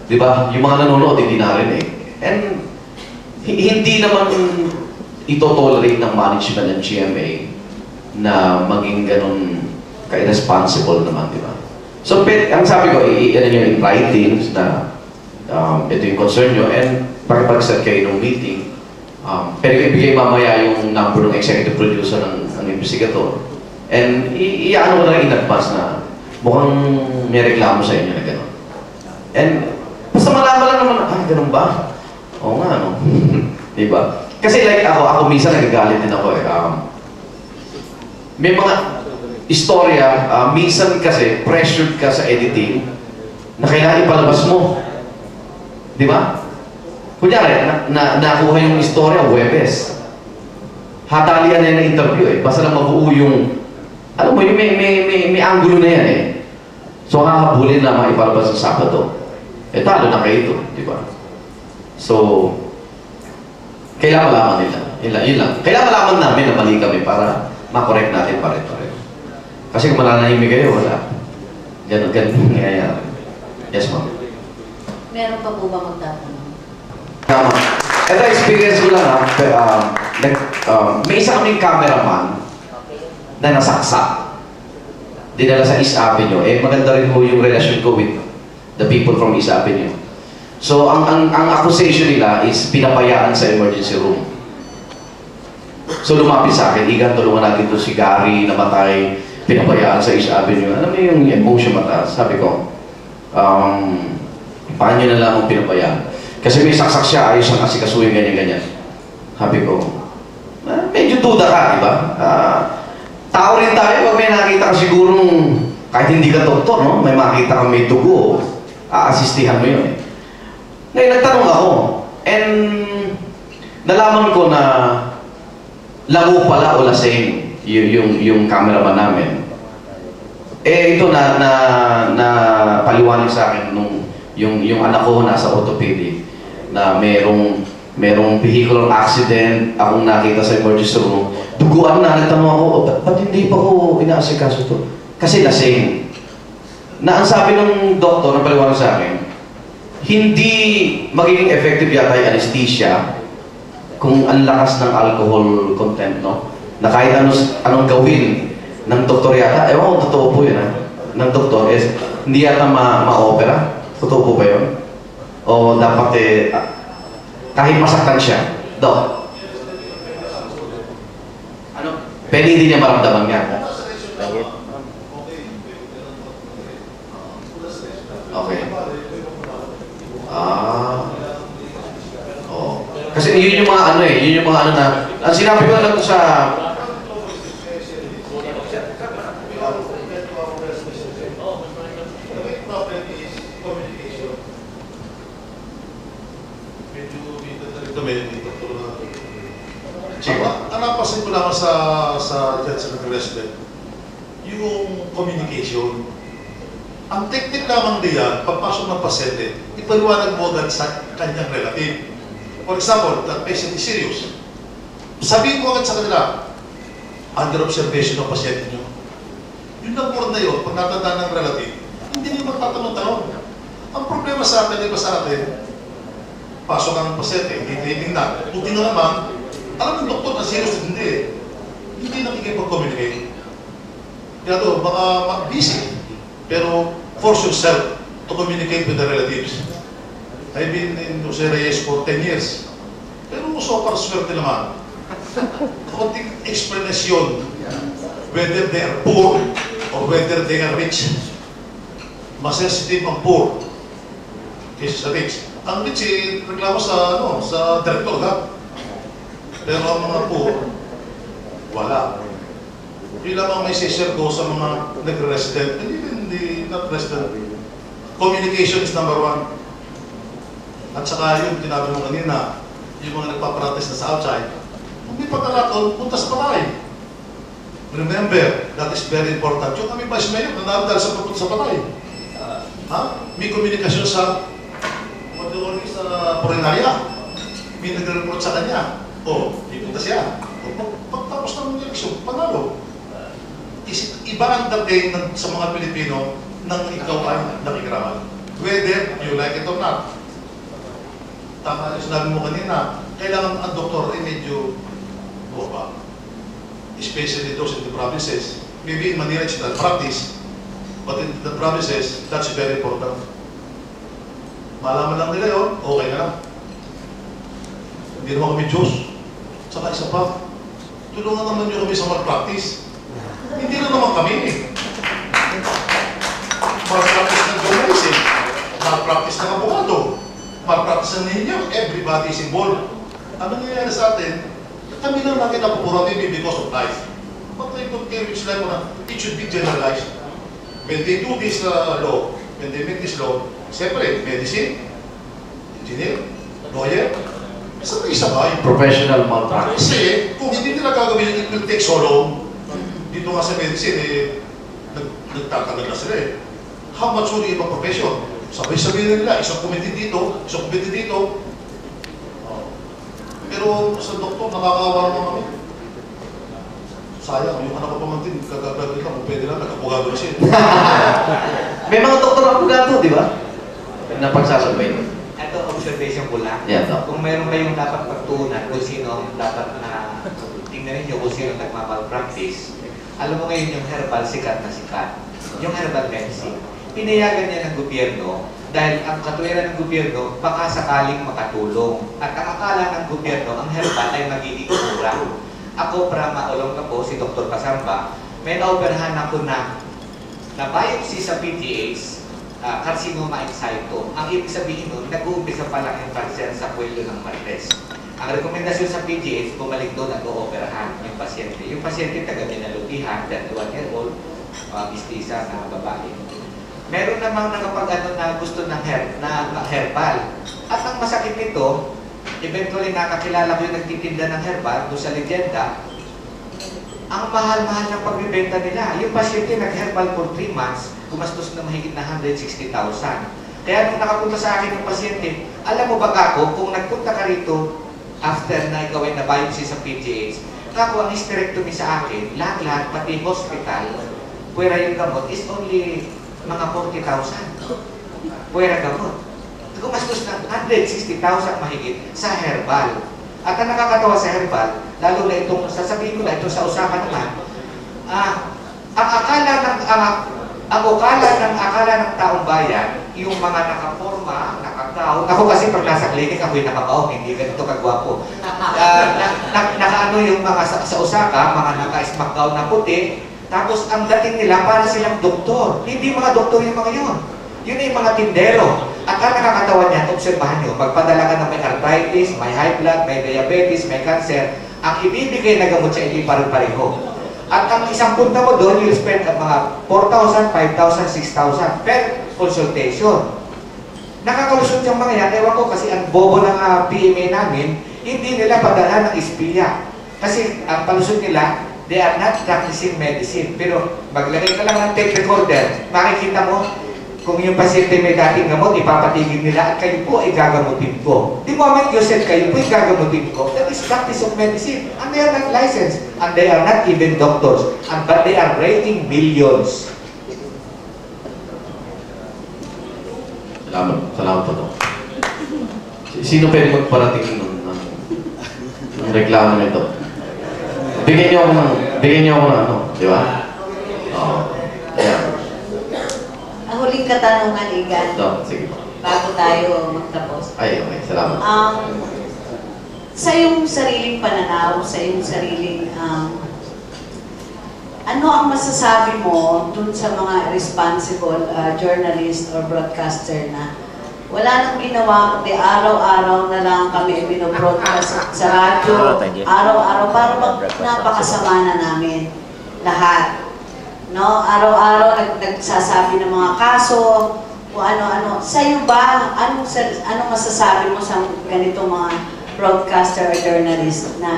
Di ba? Yung mga nanonood, hindi narinig. And hindi naman ito-tolerate ng management ng GMA na maging ganun ka-irresponsible naman, di ba? So, ang sabi ko, ano nyo in writing na ito yung concern nyo, and pakipag-set kayo ng meeting, pero ibigay mamaya yung number ng executive producer ng investigator. And i-ano mo na in advance na mukhang may reklamo sa inyo na gano'n. And basta malaman lang naman, ganun ba? Oo nga, no? Diba? Kasi like ako minsan nagagalit din ako eh. May mga istorya, minsan kasi pressured ka sa editing na kailangan ipalabas mo. Diba? Kunyari, nakuha yung istorya, Huwebes. Hatalian na yung interview eh. Basta lang mabuo yung, alam mo, yung may angulo na yan eh. So, hahabulin na maipalabas sa Sabado. Eh, talo na kayo ito, di ba? So, kailangan malaman nila. Yun lang. Kailangan malaman namin na mali kami para makorek natin pare-pare. Kasi kung malanahimik kayo, wala. Ganun nangyayari. Yes, ma'am. Meron pa po ba magtatanong? Tama. Ito, experience ko lang may isa kaming cameraman na nasaksak. Dinala sa East Avenue. Eh, maganda rin ho yung relasyon ko with the people from East Avenue. So, ang accusation nila is pinapayaan sa emergency room. So, lumapit sa akin, Igan, tulungan natin ito si Gary, namatay, pinapayaan sa East Avenue. Alam mo yung emotion mataas? Sabi ko, paano nyo na lang ang pinapayaan? Kasi may saksak siya, ayos ang asikasuhin, ganyan-ganyan. Sabi ko, medyo duda ka, di ba? Tao rin tayo, pag may nakita ka sigurong, kahit hindi ka doktor, no? May makita ka may dugo, aasistihan mo yun eh. Ngayon, nagtanong ako, and nalaman ko na lago pala o lasing yung cameraman namin. Eh, ito na paliwanag sa akin nung yung anak ko nasa orthopedic na merong vehicular accident, akong nakita sa emergency room. Duguan na, nagtanong ako, ba't hindi pa ko inaasikaso ito? Kasi lasing. Na ang sabi ng doktor, na paliwanag sa akin, hindi magiging effective yata yung anesthesia kung ang lakas ng alcohol content, no? Na kahit anong gawin ng doktor yata, ewan kung totoo po yun, ha? Ng doktor is, hindi yata ma-opera. Totoo po ba yun? O dapat kahit masaktan siya, Dok? Ano? Pwede hindi niya maramdaman nga. Okay. Oh. Kasi yun yung mga ano eh, yun yung mga ano na, ang sinabi ko lang ito sa Ang napasin ko naman sa nag-respect, yung communication. Ang technique lamang diyan, pagpasok ng pasyente, ipaliwanag mo agad sa kanyang relative. For example, that patient is serious. Sabihin mo agad sa kanila, under observation ng pasyente nyo. Yun lang word na yun, pag natandaan ng relative, hindi nyo magtatanong-tanong. Ang problema sa atin, iba sa atin, pasok ang pasyente, hindi tinitingnan. Buti na naman, alam ng doktor na serious at hindi nakikipag-communicate. Kaya to, baka busy, pero force yourself to communicate with the relatives. I've been in Jose Reyes for 10 years. Pero so far, swerte naman. Konting explanation, whether they are poor or whether they are rich. Mas sensitive ang poor kaysa sa rich. Ang rich, reklamo sa director, ha? Pero ang mga poor, wala. Yun lamang may share ko sa mga nagre-resident, hindi not resident. Communication is number one. At saka yung tinabi mo kanina, yung mga nagpapractice na sa outside, kung may pagkakataon, punta sa patay. Remember, that is very important. Yung kami vice mayor, nanalo dahil sa papunta sa patay. May komunikasyon sa Purinarya. May nagre-report sa kanya. Ipunta siya. Pagtapos ng eleksyon, panalo. Iba ang dating sa mga Pilipino nang ikaw ay nakikiraman. whether you like it or not. Tama yung sinabi mo kanina, kailangan ang doktor ay medyo buwa. Especially those in the provinces. Maybe in Manila it's not practice, but in the provinces, that's very important. Malaman lang nila yun, okay na lang. Hindi naman kami Diyos. Saka isa pa, tulungan naman nyo kami sa malpractice. Hindi na naman kami eh. Malpractice ng journalism, malpractice ng abogado, malpractice ng ninyo, everybody is involved. Ano nangyayari sa atin? Kami lang natin napupura maybe because of life. But I don't care which life na, it should be generalized. When they do this law, when they make this law, separate, medicine, engineer, lawyer, sabay-sabay. Professional malpractice. Kasi kung hindi nila gagawin, it will take so long. Dito nga sa medicine, nagtatagal na sila eh. How much will ibang profession? Sabay-sabay nila, isang committee dito, isang committee dito. Pero sa doktor, nakakawa naman kami. Sayang, yung anak ko pamantin, kagagagawin lang, kung pwede lang, nag-abogado na siya. May mga doktor abogado, di ba? Na pagsasabay. Ito, observation ko lang. Yeah, no. Kung mayroon kayong dapat pagtuunan, kung sino dapat na tingnan ninyo kung sino nagmamalpractice, alam mo ngayon yung herbal, sikat na sikat. Yung herbal medicine. Pinayagan niya ng gobyerno dahil ang katuwiran ng gobyerno baka sakaling makatulong. At ang akala ng gobyerno, ang herbal ay magiging mura. Ako, para maulong ka po, si Dr. Pasamba, may na-overhan ako na biopsy sa PGH, carcinoma in situ. Ang ibig sabihin nun, nag-uumpisa pa lang yung cancer sa kwelyo ng Martes. Ang rekomendasyon sa PGH, bumalik doon at o-operahan yung pasyente. Yung pasyente taga-Minalutihan, 31-year-old, mistisa na babae. Meron namang nakapag-ano na gusto ng herbal. At ang masakit nito, eventually nakakilala ko yung nagtitinda ng herbal doon sa legenda, ang mahal-mahal ng pagbibenta nila. Yung pasyente nag-herbal for 3 months, gumastos na mahigit na 160,000. Kaya nung nakapunta sa akin yung pasyente, alam mo ba ako, kung nagpunta ka rito after na ikaw ay na-biopsy sa PGH, kako ang hysterectomy sa akin, lahat-lahat, pati hospital, puwera yung gamot is only mga 40,000. Puwera gamot. Gumastos ng 160,000 mahigit sa herbal. At ang nakakatawa sa herbal, lalo na itong, sasabihin ko na ito sa usapan naman, ang akala ng taong bayan, yung mga nakaporma, nakagaw, ako kasi pag nasa clinic, ako'y nakabaong, hindi ganito kagwapo. Nakaano yung mga sa Osaka, mga naka-smack gown na puti, tapos ang dating nila para silang doktor. Hindi mga doktor yung mga yun. Yun ay mga tindero. At ang nakakatawa niyan, obserbahan nyo, magpadala ka na may arthritis, may high blood, may diabetes, may cancer, ang ibibigay na gamot siya hindi pare-pareho. At ang isang punta mo doon, you'll spend mga 4,000, 5,000, 6,000 per consultation. Nakakalusot yung mga yan, ewan ko kasi ang bobo ng PMA namin, hindi nila padala ng ispiya. Kasi ang palusot nila, they are not practicing medicine. Pero maglagay ka lang ng tape recorder, makikita mo, kung yung pasyente may dating gamot, ipapatigil nila at kayo po ay gagamutin ko. The moment you said kayo po ay gagamutin ko, that is practice of medicine. And they are not licensed. And they are not even doctors. But they are raising millions. Salamat po, Dok. Sino pwede magparating ng reklamo nito? Bigyan niyo ako ng ano, di ba? Oo. Yeah. Ang huling katanungan, Igan, Sige. bago tayo magtapos. Ay, okay. Salamat. Sa iyong sariling pananaw, sa iyong sariling, ano ang masasabi mo dun sa mga responsible journalist or broadcaster na wala nang ginawa kundi araw-araw na lang kami binobroadcast sa radyo, araw-araw, para napakasama na namin lahat. No, araw-araw nagsasabi ng mga kaso, kung ano-ano. Sa'yo ba, anong masasabi mo sa ganitong mga broadcaster or journalist na